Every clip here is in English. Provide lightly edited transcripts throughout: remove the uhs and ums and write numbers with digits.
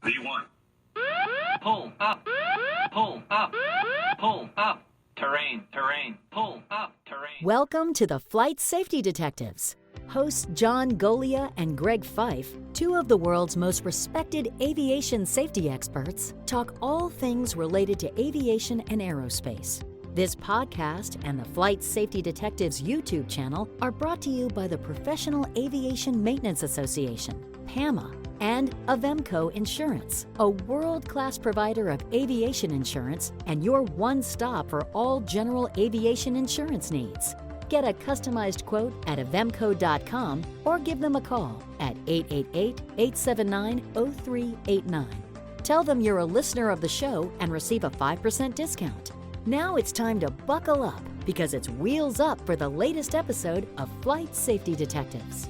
V1. Pull up, pull up, pull up. Terrain, terrain, pull up, terrain. Welcome to the Flight Safety Detectives. Hosts John Goglia and Greg Fife, two of the world's most respected aviation safety experts, talk all things related to aviation and aerospace. This podcast and the Flight Safety Detectives YouTube channel are brought to you by the Professional Aviation Maintenance Association, PAMA, and Avemco Insurance, a world-class provider of aviation insurance and your one-stop for all general aviation insurance needs. Get a customized quote at avemco.com or give them a call at 888-879-0389. Tell them you're a listener of the show and receive a 5% discount. Now it's time to buckle up because it's wheels up for the latest episode of Flight Safety Detectives.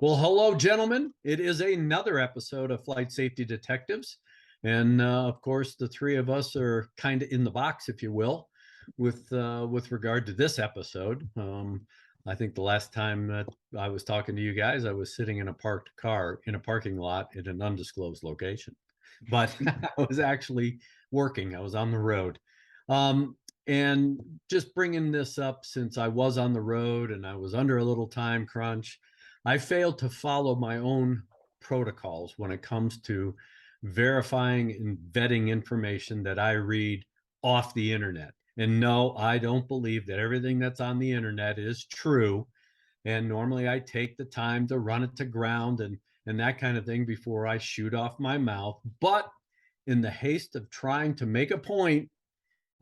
Well, hello, gentlemen. It is another episode of Flight Safety Detectives. And of course, the three of us are kind of in the box, if you will, with regard to this episode. I think the last time that I was talking to you guys, I was sitting in a parked car in a parking lot at an undisclosed location. But I was actually working. I was on the road. And just bringing this up since I was on the road and I was under a little time crunch, I failed to follow my own protocols when it comes to verifying and vetting information that I read off the internet. And no, I don't believe that everything that's on the internet is true. And normally I take the time to run it to ground and that kind of thing before I shoot off my mouth. But in the haste of trying to make a point,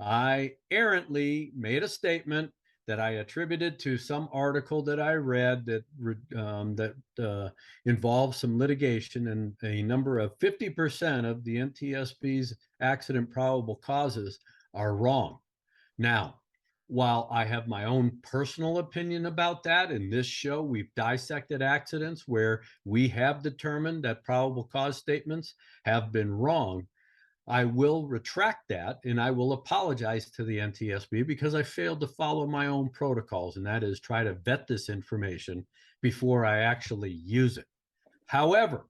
I errantly made a statement that I attributed to some article that I read that involves some litigation, and a number of 50% of the NTSB's accident probable causes are wrong. Now, while I have my own personal opinion about that, in this show, we've dissected accidents where we have determined that probable cause statements have been wrong. I will retract that and I will apologize to the NTSB because I failed to follow my own protocols, and that is try to vet this information before I actually use it. However,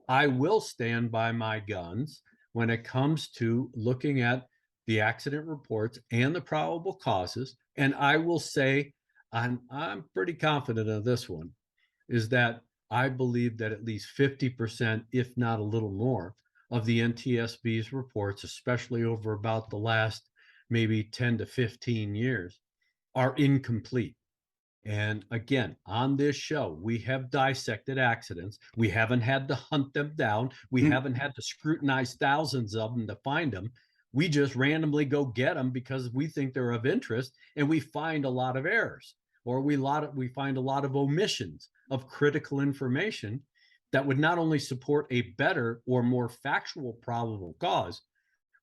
I will stand by my guns when it comes to looking at the accident reports and the probable causes. And I will say, I'm pretty confident of this one, is that I believe that at least 50%, if not a little more, of the NTSB's reports, especially over about the last maybe 10 to 15 years, are incomplete. And again, on this show, we have dissected accidents. We haven't had to hunt them down. We haven't had to scrutinize thousands of them to find them. We just randomly go get them because we think they're of interest, and we find a lot of errors, or we find a lot of omissions of critical information that would not only support a better or more factual probable cause,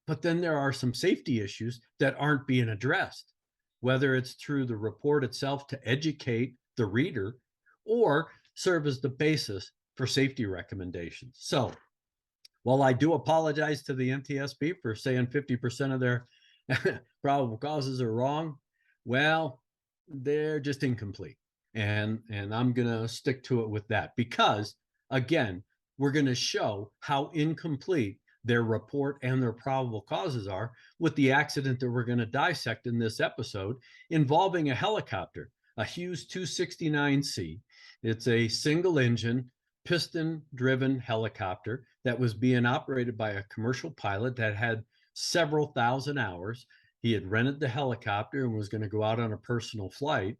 but then there are some safety issues that aren't being addressed, whether it's through the report itself to educate the reader or serve as the basis for safety recommendations. So while I do apologize to the NTSB for saying 50% of their probable causes are wrong, well, they're just incomplete. And I'm going to stick to it with that because, again, we're going to show how incomplete their report and their probable causes are with the accident that we're going to dissect in this episode involving a helicopter, a Hughes 269C. It's a single engine, piston-driven helicopter that was being operated by a commercial pilot that had several thousand hours. He had rented the helicopter and was going to go out on a personal flight.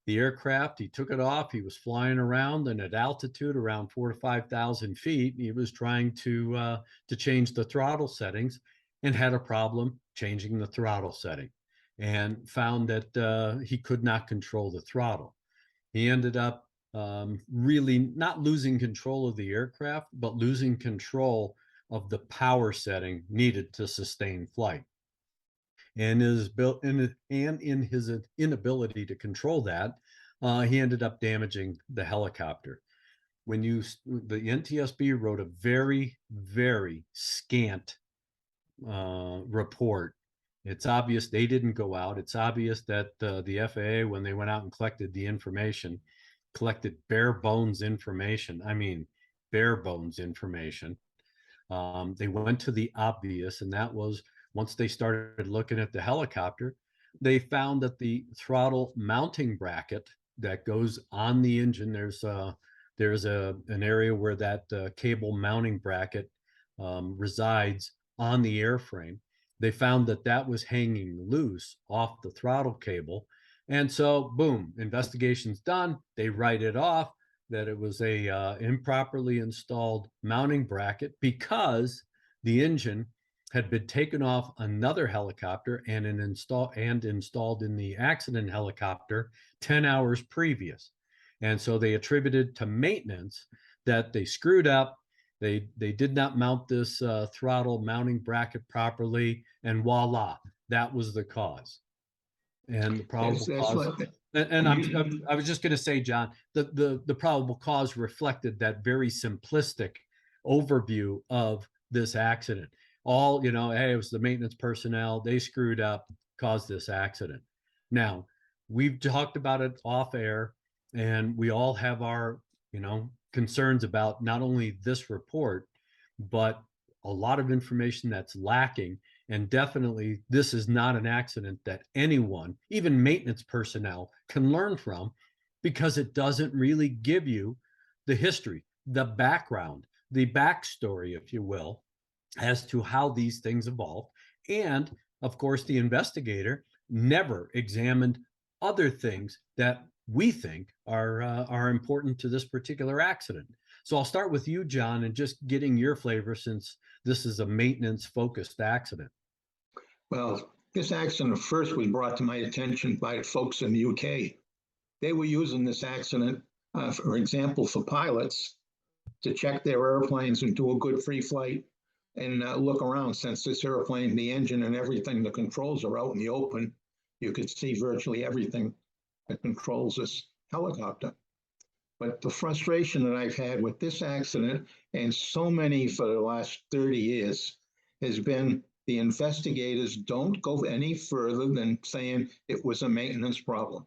The aircraft, he took it off, he was flying around, and at altitude around 4,000 to 5,000 feet, he was trying to change the throttle settings and had a problem changing the throttle setting and found that he could not control the throttle. He ended up really not losing control of the aircraft, but losing control of the power setting needed to sustain flight. And in his inability to control that, he ended up damaging the helicopter. The NTSB wrote a very, very scant report, It's obvious they didn't go out. It's obvious that the FAA, when they went out and collected the information, collected bare bones information. I mean, bare bones information. They went to the obvious, and that was once they started looking at the helicopter, they found that the throttle mounting bracket that goes on the engine, there's an area where that cable mounting bracket resides on the airframe. They found that that was hanging loose off the throttle cable. And so, boom, investigation's done. They write it off that it was a improperly installed mounting bracket because the engine had been taken off another helicopter and installed in the accident helicopter 10 hours previous. And so they attributed to maintenance that they screwed up. They did not mount this throttle mounting bracket properly, and voila, that was the cause. And the probable cause. And I was just going to say, John, the probable cause reflected that very simplistic overview of this accident. All, hey, it was the maintenance personnel. They screwed up, caused this accident. Now, we've talked about it off air, and we all have our, concerns about not only this report, but a lot of information that's lacking. And definitely, this is not an accident that anyone, even maintenance personnel, can learn from, because it doesn't really give you the history, the background, the backstory, if you will, as to how these things evolved. And of course, the investigator never examined other things that we think are important to this particular accident. So I'll start with you, John, and just getting your flavor, since this is a maintenance-focused accident. Well, this accident first was brought to my attention by folks in the UK. They were using this accident, for example, for pilots to check their airplanes and do a good free flight and look around. Since this airplane, the engine and everything, the controls are out in the open, you could see virtually everything that controls this helicopter. But the frustration that I've had with this accident, and so many for the last 30 years, has been the investigators don't go any further than saying it was a maintenance problem.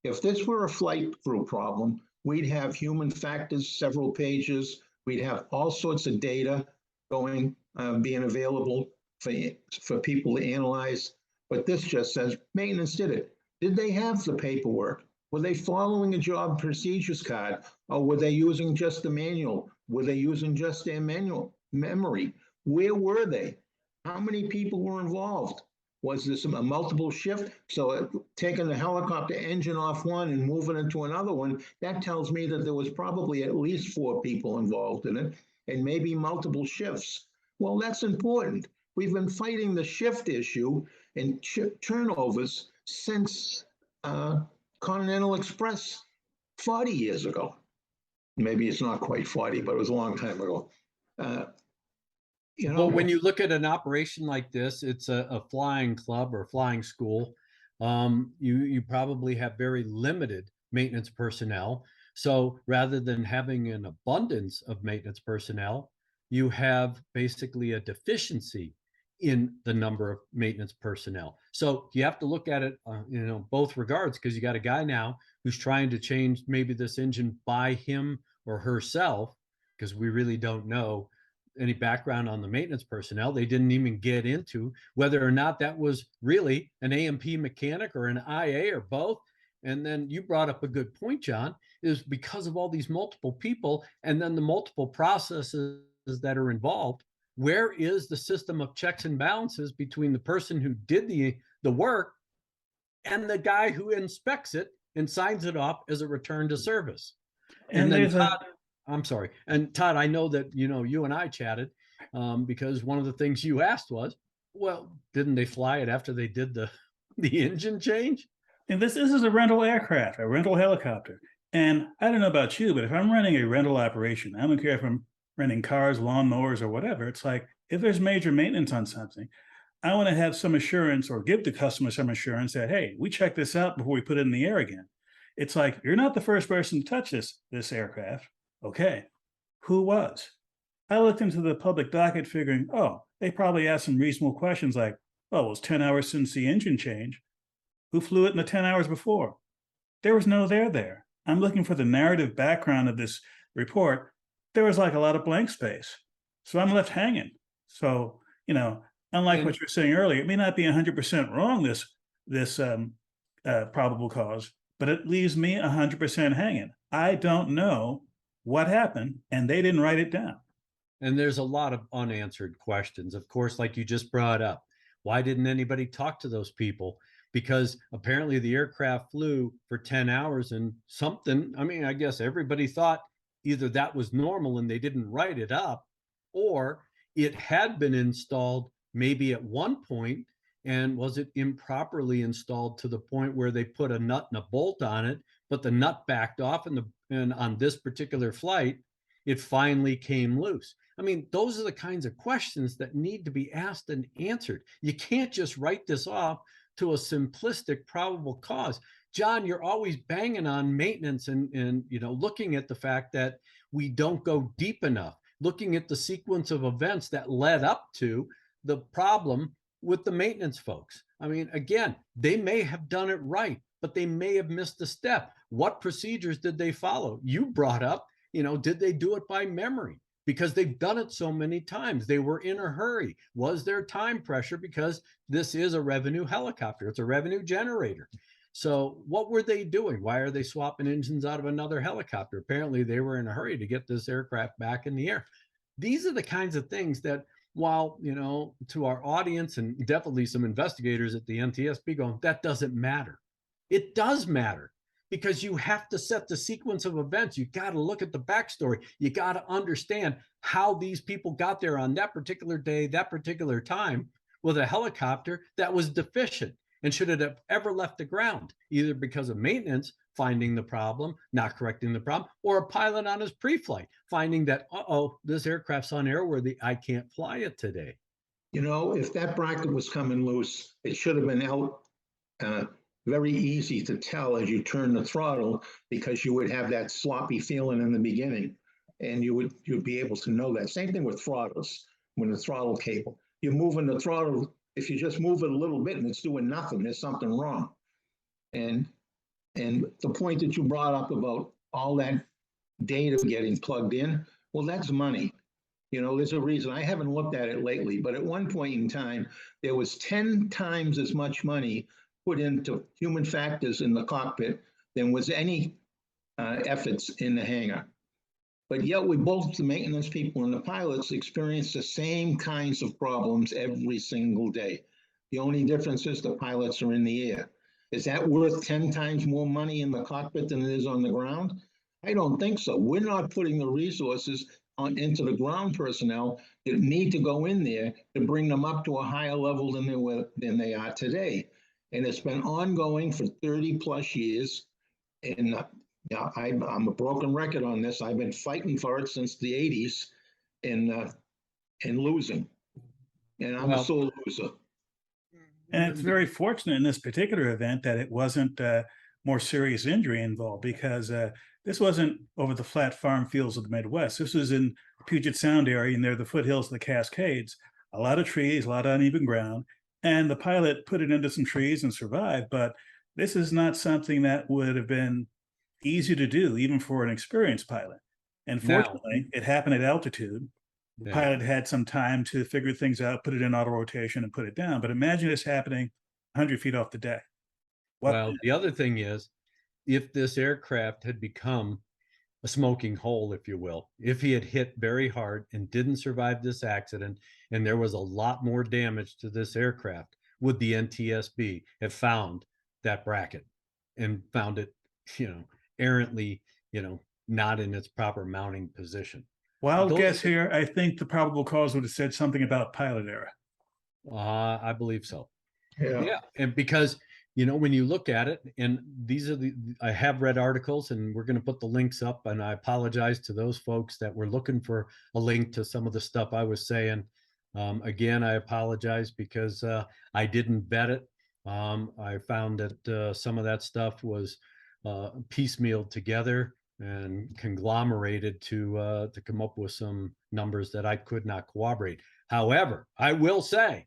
If this were a flight crew problem, we'd have human factors, several pages. We'd have all sorts of data going, being available for people to analyze. But this just says maintenance did it. Did they have the paperwork? Were they following a job procedures card? Or were they using just the manual? Were they using just their manual memory? Where were they? How many people were involved? Was this a multiple shift? So taking the helicopter engine off one and moving into another one, that tells me that there was probably at least 4 people involved in it, and maybe multiple shifts. Well, that's important. We've been fighting the shift issue and turnovers since Continental Express 40 years ago. Maybe it's not quite 40, but it was a long time ago. Well, when you look at an operation like this, it's a flying club or flying school. You probably have very limited maintenance personnel. So rather than having an abundance of maintenance personnel, you have basically a deficiency in the number of maintenance personnel. So you have to look at it, both regards, because you got a guy now who's trying to change maybe this engine by him or herself, because we really don't know any background on the maintenance personnel. They didn't even get into whether or not that was really an A&P mechanic or an IA or both. And then you brought up a good point, John, is because of all these multiple people and then the multiple processes that are involved, where is the system of checks and balances between the person who did the work and the guy who inspects it and signs it off as a return to service? And then Todd, I'm sorry. And Todd, I know that, you and I chatted because one of the things you asked was, well, didn't they fly it after they did the engine change? And this is a rental aircraft, a rental helicopter. And I don't know about you, but if I'm running a rental operation, I don't care if I'm renting cars, lawnmowers, or whatever. It's like, if there's major maintenance on something, I want to have some assurance, or give the customer some assurance that, hey, we checked this out before we put it in the air again. It's like, you're not the first person to touch this aircraft. Okay, who was? I looked into the public docket figuring, oh, they probably asked some reasonable questions like, well, it was 10 hours since the engine change. Who flew it in the 10 hours before? There was no there. I'm looking for the narrative background of this report. There was like a lot of blank space. So I'm left hanging. So, unlike what you were saying earlier, it may not be 100% wrong, this probable cause, but it leaves me 100% hanging. I don't know what happened, and they didn't write it down. And there's a lot of unanswered questions, of course, like you just brought up. Why didn't anybody talk to those people? Because apparently the aircraft flew for 10 hours and something, I mean, I guess everybody thought either that was normal and they didn't write it up, or it had been installed maybe at one point, and was it improperly installed to the point where they put a nut and a bolt on it, but the nut backed off, and on this particular flight, it finally came loose. I mean, those are the kinds of questions that need to be asked and answered. You can't just write this off to a simplistic probable cause. John, you're always banging on maintenance and looking at the fact that we don't go deep enough, looking at the sequence of events that led up to the problem with the maintenance folks. I mean, again, they may have done it right, but they may have missed a step. What procedures did they follow? You brought up, did they do it by memory? Because they've done it so many times. They were in a hurry. Was there time pressure? Because this is a revenue helicopter. It's a revenue generator. So what were they doing? Why are they swapping engines out of another helicopter? Apparently they were in a hurry to get this aircraft back in the air. These are the kinds of things that, while, to our audience and definitely some investigators at the NTSB going, that doesn't matter. It does matter, because you have to set the sequence of events. You got to look at the backstory. You got to understand how these people got there on that particular day, that particular time, with a helicopter that was deficient and should it have ever left the ground, either because of maintenance finding the problem, not correcting the problem, or a pilot on his pre-flight finding that, this aircraft's unairworthy, I can't fly it today. If that bracket was coming loose, it should have been out very easy to tell as you turn the throttle, because you would have that sloppy feeling in the beginning, and you'd be able to know that. Same thing with throttles. When the throttle cable, you're moving the throttle, if you just move it a little bit and it's doing nothing, there's something wrong. And the point that you brought up about all that data getting plugged in, well, that's money. There's a reason. I haven't looked at it lately, but at one point in time, there was 10 times as much money put into human factors in the cockpit than was any efforts in the hangar. But yet both the maintenance people and the pilots experience the same kinds of problems every single day. The only difference is the pilots are in the air. Is that worth 10 times more money in the cockpit than it is on the ground? I don't think so. We're not putting the resources into the ground personnel that need to go in there to bring them up to a higher level than they are today. And it's been ongoing for 30 plus years. And I'm a broken record on this. I've been fighting for it since the 80s and losing. And I'm a sole loser. And it's very fortunate in this particular event that it wasn't more serious injury involved, because this wasn't over the flat farm fields of the Midwest. This was in the Puget Sound area, and they're the foothills of the Cascades. A lot of trees, a lot of uneven ground. And the pilot put it into some trees and survived. But this is not something that would have been easy to do, even for an experienced pilot. And fortunately, it happened at altitude. The pilot had some time to figure things out, put it in auto rotation and put it down. But imagine this happening 100 feet off the deck. Well, the other thing is, if this aircraft had become a smoking hole, if you will, if he had hit very hard and didn't survive this accident, and there was a lot more damage to this aircraft, would the NTSB have found that bracket and found it, errantly, not in its proper mounting position? Wild guess here. I think the probable cause would have said something about pilot error. I believe so. Yeah. And because, when you look at it, and these are I have read articles, and we're going to put the links up, and I apologize to those folks that were looking for a link to some of the stuff I was saying. Again, I apologize because I didn't vet it. I found that some of that stuff was piecemealed together and conglomerated to come up with some numbers that I could not corroborate. However, I will say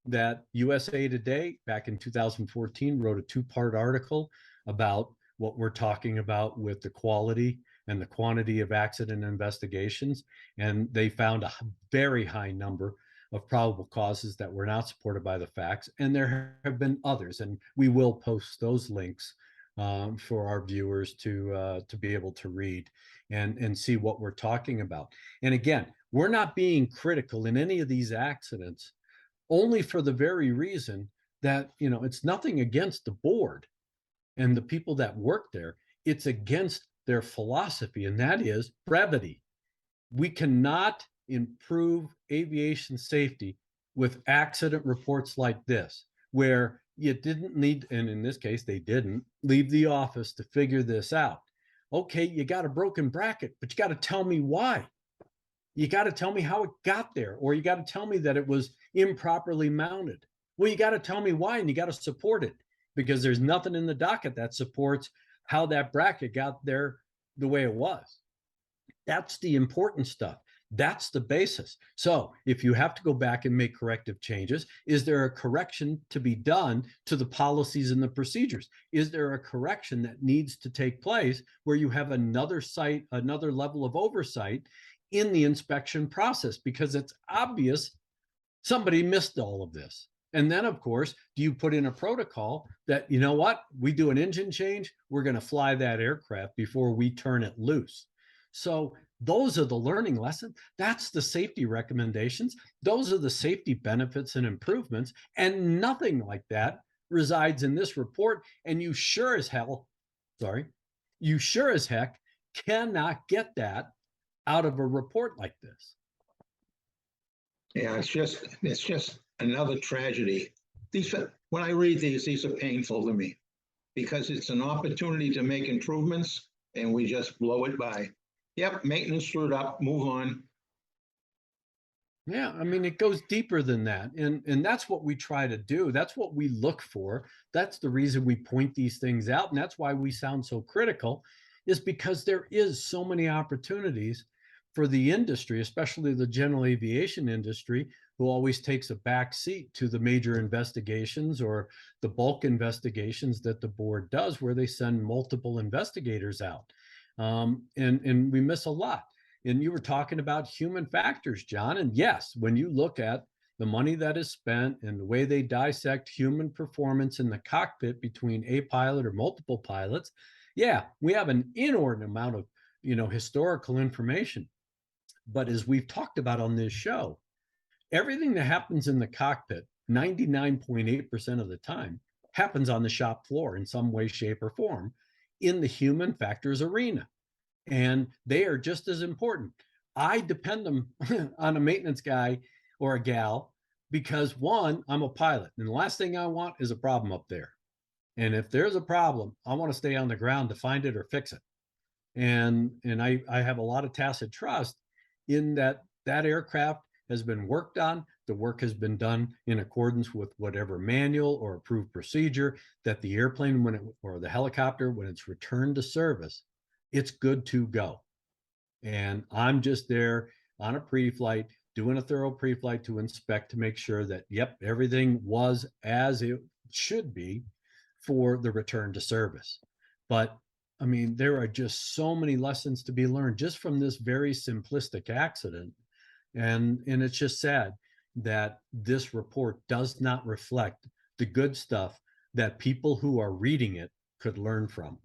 that USA Today back in 2014 wrote a two-part article about what we're talking about with the quality and the quantity of accident investigations. And they found a very high number of probable causes that were not supported by the facts. And there have been others, and we will post those links for our viewers to be able to read and see what we're talking about. And again, we're not being critical in any of these accidents only for the very reason that, you know, it's nothing against the board and the people that work there. It's against their philosophy, and that is brevity. We cannot improve aviation safety with accident reports like this, where you didn't need, and in this case, they didn't leave the office to figure this out. Okay, you got a broken bracket, but you got to tell me why. You got to tell me how it got there, or you got to tell me that it was improperly mounted. Well, you got to tell me why, and you got to support it, because there's nothing in the docket that supports how that bracket got there the way it was. That's the important stuff. That's the basis. So if you have to go back and make corrective changes, is there a correction to be done to the policies and the procedures? Is there a correction that needs to take place where you have another site, another level of oversight in the inspection process? Because it's obvious somebody missed all of this. And then, of course, do you put in a protocol that, you know what, we do an engine change, we're going to fly that aircraft before we turn it loose. So those are the learning lessons. That's the safety recommendations. Those are the safety benefits and improvements. And nothing like that resides in this report. And you sure as heck cannot get that out of a report like this. Yeah, it's just another tragedy. When I read these are painful to me because it's an opportunity to make improvements and we just blow it by. Yep, maintenance screwed up, move on. Yeah, I mean, it goes deeper than that. And that's what we try to do. That's what we look for. That's the reason we point these things out. And that's why we sound so critical, is because there is so many opportunities for the industry, especially the general aviation industry, who always takes a back seat to the major investigations or the bulk investigations that the board does, where they send multiple investigators out. And we miss a lot. And you were talking about human factors, John. And yes, when you look at the money that is spent and the way they dissect human performance in the cockpit between a pilot or multiple pilots, yeah, we have an inordinate amount of, historical information. But as we've talked about on this show, everything that happens in the cockpit, 99.8% of the time, happens on the shop floor in some way, shape, or form in the human factors arena. And they are just as important. I depend on a maintenance guy or a gal because, one, I'm a pilot. And the last thing I want is a problem up there. And if there's a problem, I want to stay on the ground to find it or fix it. And I have a lot of tacit trust in that aircraft has been worked on. The work has been done in accordance with whatever manual or approved procedure, that the airplane, or the helicopter, when it's returned to service, it's good to go. And I'm just there on a pre-flight, doing a thorough pre-flight to inspect, to make sure that, yep, everything was as it should be for the return to service. But I mean, there are just so many lessons to be learned just from this very simplistic accident. And it's just sad that this report does not reflect the good stuff that people who are reading it could learn from.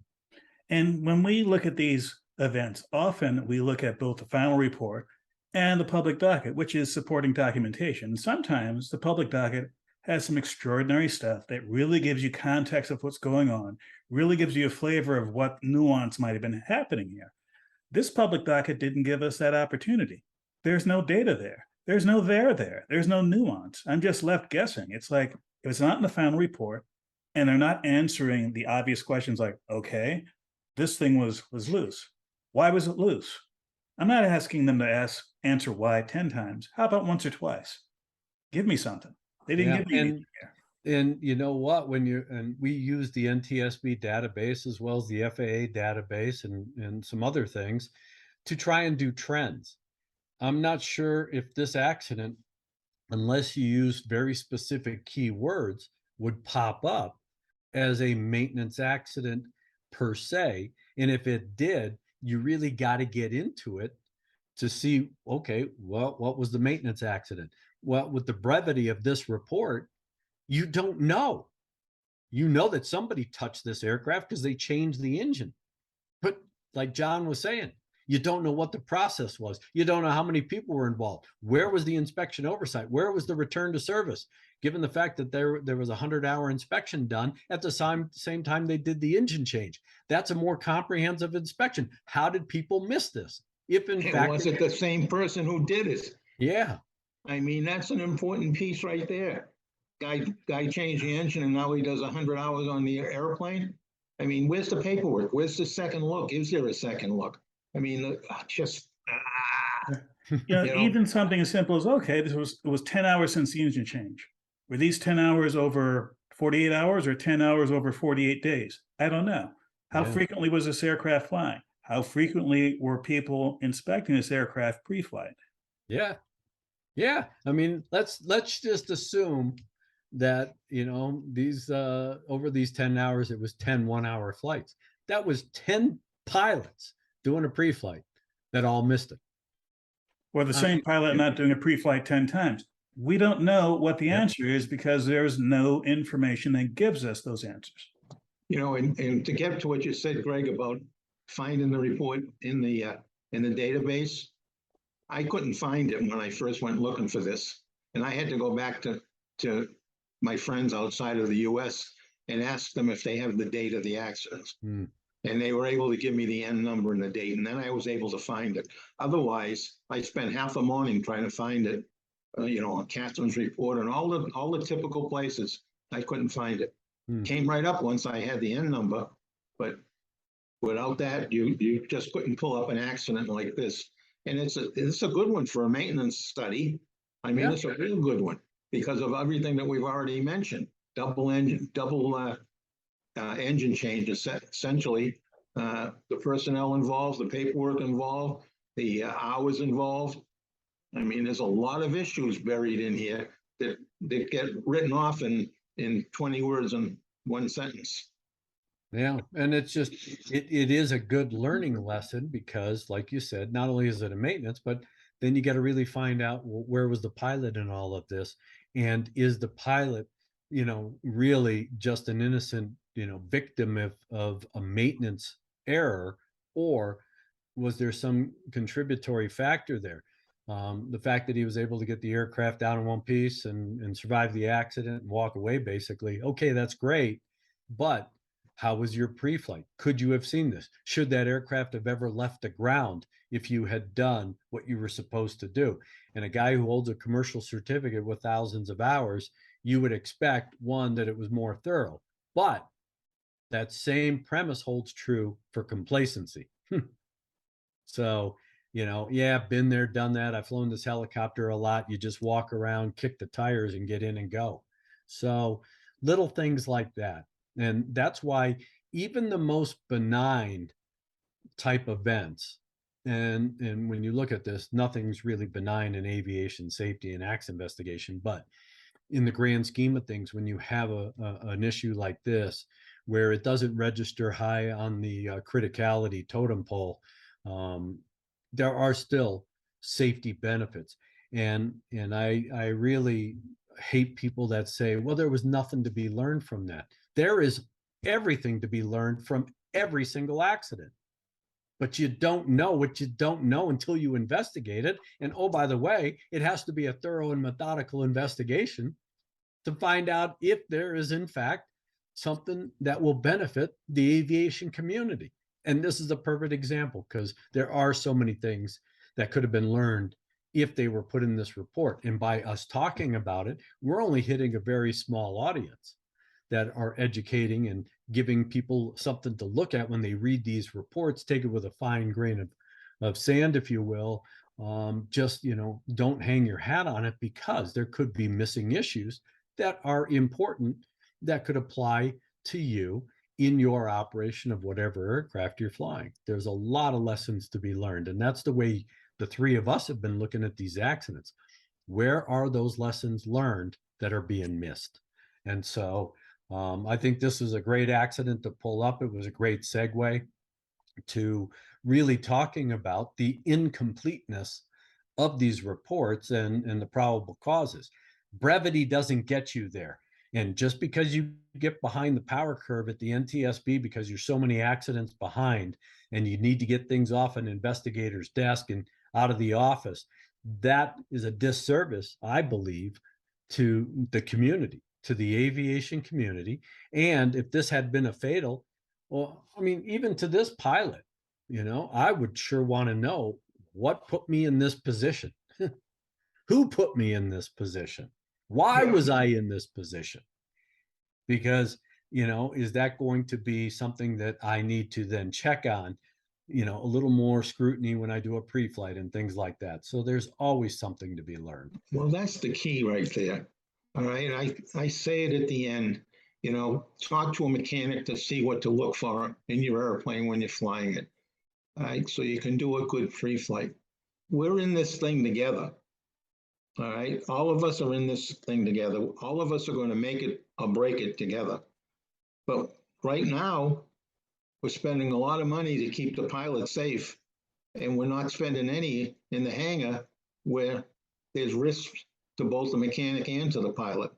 And when we look at these events, often we look at both the final report and the public docket, which is supporting documentation. Sometimes the public docket has some extraordinary stuff that really gives you context of what's going on, really gives you a flavor of what nuance might have been happening here. This public docket didn't give us that opportunity. There's no data there. There's no there. There's no nuance. I'm just left guessing. It's like, if it's not in the final report and they're not answering the obvious questions like, okay, this thing was loose. Why was it loose? I'm not asking them to answer why 10 times. How about once or twice? Give me something. They didn't give me anything here. And you know what, and we use the NTSB database as well as the FAA database and some other things to try and do trends. I'm not sure if this accident unless you use very specific keywords, would pop up as a maintenance accident per se. And if it did, you really got to get into it to see, okay, well, what was the maintenance accident? Well, with the brevity of this report, you don't know. You know that somebody touched this aircraft because they changed the engine. But like John was saying, you don't know what the process was. You don't know how many people were involved. Where was the inspection oversight? Where was the return to service? Given the fact that there was a 100-hour inspection done at the same time they did the engine change. That's a more comprehensive inspection. How did people miss this? If in fact, was it the same person who did it? Yeah. I mean, that's an important piece right there. Guy changed the engine and now he does 100 hours on the airplane. I mean, where's the paperwork? Where's the second look? Is there a second look? I mean, even something as simple as, okay, it was 10 hours since the engine change. Were these 10 hours over 48 hours or 10 hours over 48 days? I don't know. How frequently was this aircraft flying? How frequently were people inspecting this aircraft pre-flight? Yeah. Yeah. I mean, let's just assume that, these over these 10 hours, it was 10 1-hour flights. That was 10 pilots doing a pre-flight that all missed it. Or the same pilot not doing a pre-flight 10 times. We don't know what the answer is because there's no information that gives us those answers. And to get to what you said, Greg, about finding the report in the database, I couldn't find it when I first went looking for this. And I had to go back to my friends outside of the US and ask them if they have the date of the accidents. And they were able to give me the N number and the date, and then I was able to find it. Otherwise, I spent half a morning trying to find it, on Catherine's report and all the typical places. I couldn't find it. Came right up once I had the N number, but without that, you just couldn't pull up an accident like this. And it's a good one for a maintenance study. I mean, it's a real good one because of everything that we've already mentioned. Double engine changes, essentially. The personnel involved, the paperwork involved, the hours involved. I mean, there's a lot of issues buried in here that get written off in 20 words in one sentence. Yeah, and it's just, it is a good learning lesson because, like you said, not only is it a maintenance, but then you got to really find out, well, where was the pilot in all of this? And is the pilot, really just an innocent, victim of a maintenance error, or was there some contributory factor there? The fact that he was able to get the aircraft down in one piece and survive the accident and walk away, basically, okay, that's great, but how was your pre-flight? Could you have seen this? Should that aircraft have ever left the ground if you had done what you were supposed to do? And a guy who holds a commercial certificate with thousands of hours, you would expect, one, that it was more thorough. But that same premise holds true for complacency. So, been there, done that. I've flown this helicopter a lot. You just walk around, kick the tires, and get in and go. So little things like that. And that's why even the most benign type events, and when you look at this, nothing's really benign in aviation safety and acts investigation, but in the grand scheme of things, when you have an issue like this, where it doesn't register high on the criticality totem pole, there are still safety benefits. And I really hate people that say, well, there was nothing to be learned from that. There is everything to be learned from every single accident. But you don't know what you don't know until you investigate it. And oh, by the way, it has to be a thorough and methodical investigation to find out if there is, in fact, something that will benefit the aviation community. And this is a perfect example because there are so many things that could have been learned if they were put in this report. And by us talking about it, we're only hitting a very small audience that are educating and giving people something to look at when they read these reports. Take it with a fine grain of sand, if you will. Just, don't hang your hat on it because there could be missing issues that are important that could apply to you in your operation of whatever aircraft you're flying. There's a lot of lessons to be learned. And that's the way the three of us have been looking at these accidents. where are those lessons learned that are being missed? And so I think this is a great accident to pull up. It was a great segue to really talking about the incompleteness of these reports and the probable causes. Brevity doesn't get you there. And just because you get behind the power curve at the NTSB because you're so many accidents behind and you need to get things off an investigator's desk and out of the office, that is a disservice, I believe, to the community, to the aviation community. And if this had been a fatal, well, I mean, even to this pilot, you know, I would sure want to know what put me in this position. Who put me in this position? Why was I in this position? Because, you know, is that going to be something that I need to then check on, you know, a little more scrutiny when I do a pre-flight and things like that. So there's always something to be learned. Well, that's the key right there. All right. I say it at the end, you know, talk to a mechanic to see what to look for in your airplane when you're flying it. All right. So you can do a good pre-flight. We're in this thing together. All right. All of us are in this thing together. All of us are going to make it or break it together. But right now, we're spending a lot of money to keep the pilot safe, and we're not spending any in the hangar where there's risks to both the mechanic and to the pilot.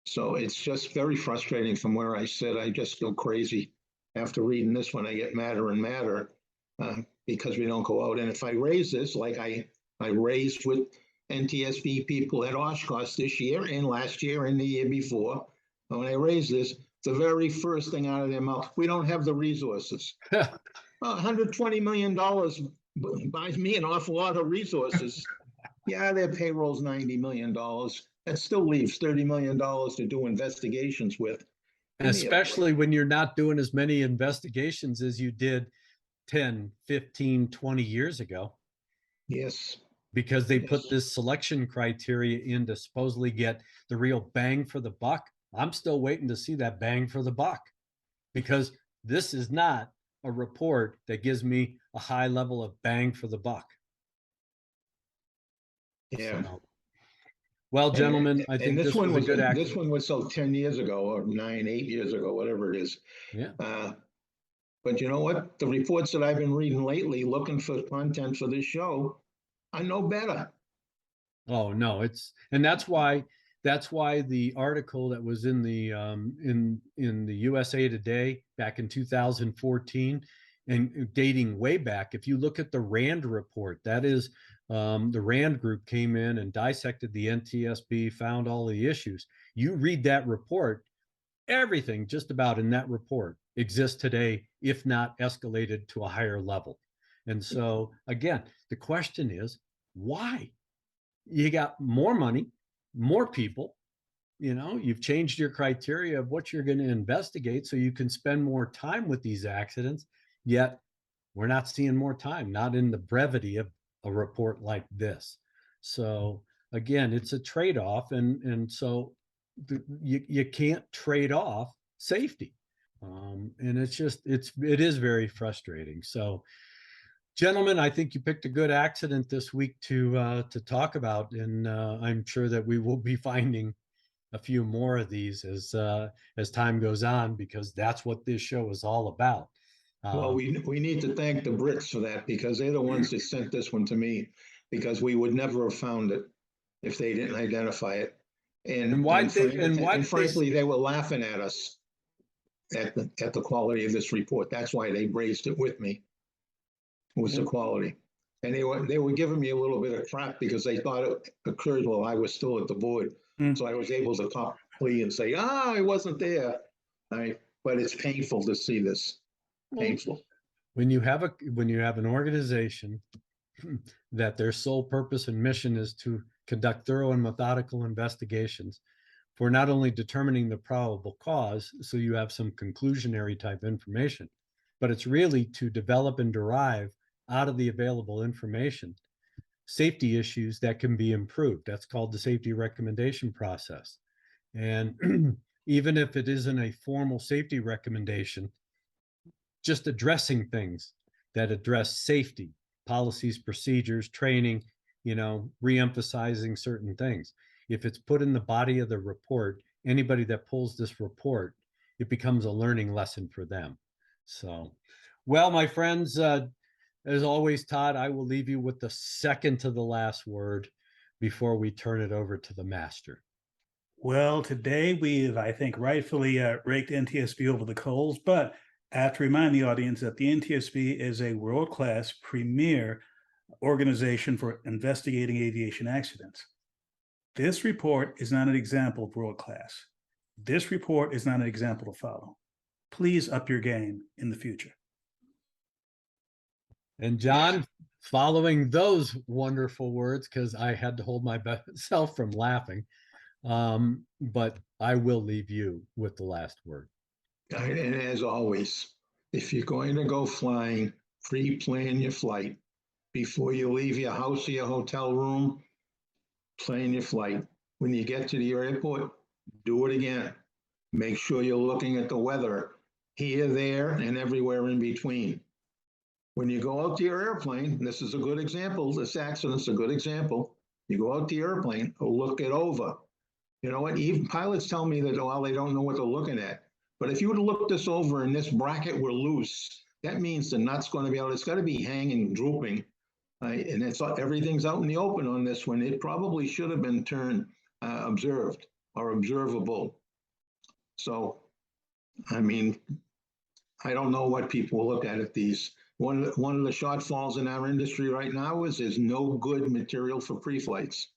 So it's just very frustrating from where I sit. I just go crazy after reading this one. I get madder and madder because we don't go out. And if I raise this, like I raised with NTSB people at Oshkosh this year and last year and the year before, when I raise this, the very first thing out of their mouth, we don't have the resources. $120 million buys me an awful lot of resources. Yeah, their payroll's $90 million. That still leaves $30 million to do investigations with. Especially when you're not doing as many investigations as you did 10, 15, 20 years ago. Yes. Because they put this selection criteria in to supposedly get the real bang for the buck. I'm still waiting to see that bang for the buck, because this is not a report that gives me a high level of bang for the buck. Yeah. So, well, gentlemen, I think this one was a good act. This one was so 10 years ago or 8 years ago, whatever it is. Yeah. But you know what? The reports that I've been reading lately, looking for content for this show, I know better. Oh no, and that's why the article that was in the the USA Today back in 2014 and dating way back, if you look at the RAND report, that is the RAND group came in and dissected the NTSB, found all the issues. You read that report, everything just about in that report exists today, if not escalated to a higher level. And so again, the question is, why? You got more money, more people, you know, you've changed your criteria of what you're going to investigate so you can spend more time with these accidents, yet we're not seeing more time, not in the brevity of a report like this. So again, it's a trade-off, and so you can't trade off safety. And it is very frustrating. So gentlemen, I think you picked a good accident this week to talk about, and I'm sure that we will be finding a few more of these as time goes on, because that's what this show is all about. Well, we need to thank the Brits for that, because they're the ones that sent this one to me, because we would never have found it if they didn't identify it. And frankly, they were laughing at us at the quality of this report. That's why they raised it with me. Was the quality, and they were giving me a little bit of crap because they thought it occurred while I was still at the board, so I was able to talk plea and say, I wasn't there. But it's painful to see this. Painful. When you have an organization that their sole purpose and mission is to conduct thorough and methodical investigations for not only determining the probable cause, so you have some conclusionary type information, but it's really to develop and derive out of the available information safety issues that can be improved. That's called the safety recommendation process. And even if it isn't a formal safety recommendation, just addressing things that address safety, policies, procedures, training, re-emphasizing certain things. If it's put in the body of the report, anybody that pulls this report, it becomes a learning lesson for them. So, well, my friends, as always, Todd, I will leave you with the second to the last word before we turn it over to the master. Well, today we've, I think, rightfully raked NTSB over the coals, but I have to remind the audience that the NTSB is a world-class premier organization for investigating aviation accidents. This report is not an example of world-class. This report is not an example to follow. Please up your game in the future. And John, following those wonderful words, because I had to hold myself from laughing, but I will leave you with the last word. And as always, if you're going to go flying, pre-plan your flight. Before you leave your house or your hotel room, plan your flight. When you get to the airport, do it again. Make sure you're looking at the weather here, there, and everywhere in between. When you go out to your airplane, this is a good example, this accident's a good example. You go out to your airplane, look it over. You know what, even pilots tell me that, well, they don't know what they're looking at. But if you were to look this over and this bracket were loose, that means the nut's going to be out, it's got to be hanging, drooping. And everything's out in the open on this one. It probably should have been turned observed or observable. So, I mean, I don't know what people look at these. One of the shortfalls in our industry right now is there's no good material for pre-flights.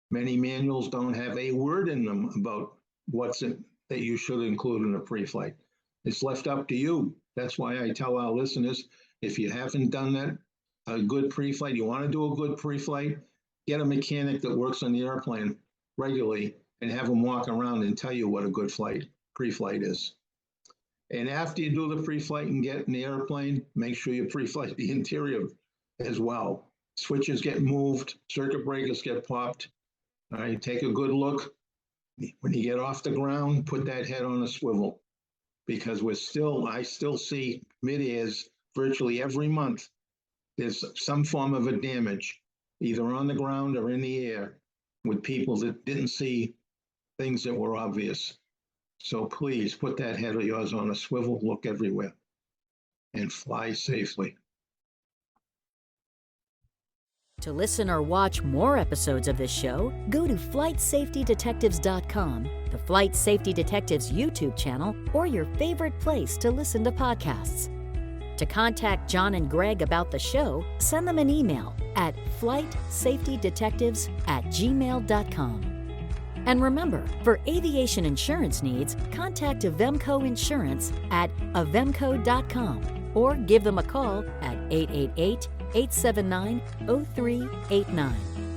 Many manuals don't have a word in them about what's it that you should include in a pre-flight. It's left up to you. That's why I tell our listeners, if you haven't done that, a good pre-flight, you want to do a good pre-flight, get a mechanic that works on the airplane regularly and have them walk around and tell you what a good pre-flight is. And after you do the pre-flight and get in the airplane, make sure you pre-flight the interior as well. Switches get moved, circuit breakers get popped. All right, take a good look. When you get off the ground, put that head on a swivel, because I still see mid-airs virtually every month. There's some form of a damage, either on the ground or in the air, with people that didn't see things that were obvious. So please put that head of yours on a swivel, look everywhere, and fly safely. To listen or watch more episodes of this show, go to flightsafetydetectives.com, the Flight Safety Detectives YouTube channel, or your favorite place to listen to podcasts. To contact John and Greg about the show, send them an email at flightsafetydetectives@gmail.com. And remember, for aviation insurance needs, contact Avemco Insurance at avemco.com or give them a call at 888-879-0389.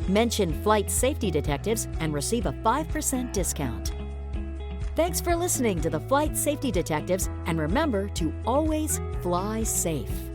Mention Flight Safety Detectives and receive a 5% discount. Thanks for listening to the Flight Safety Detectives, and remember to always fly safe.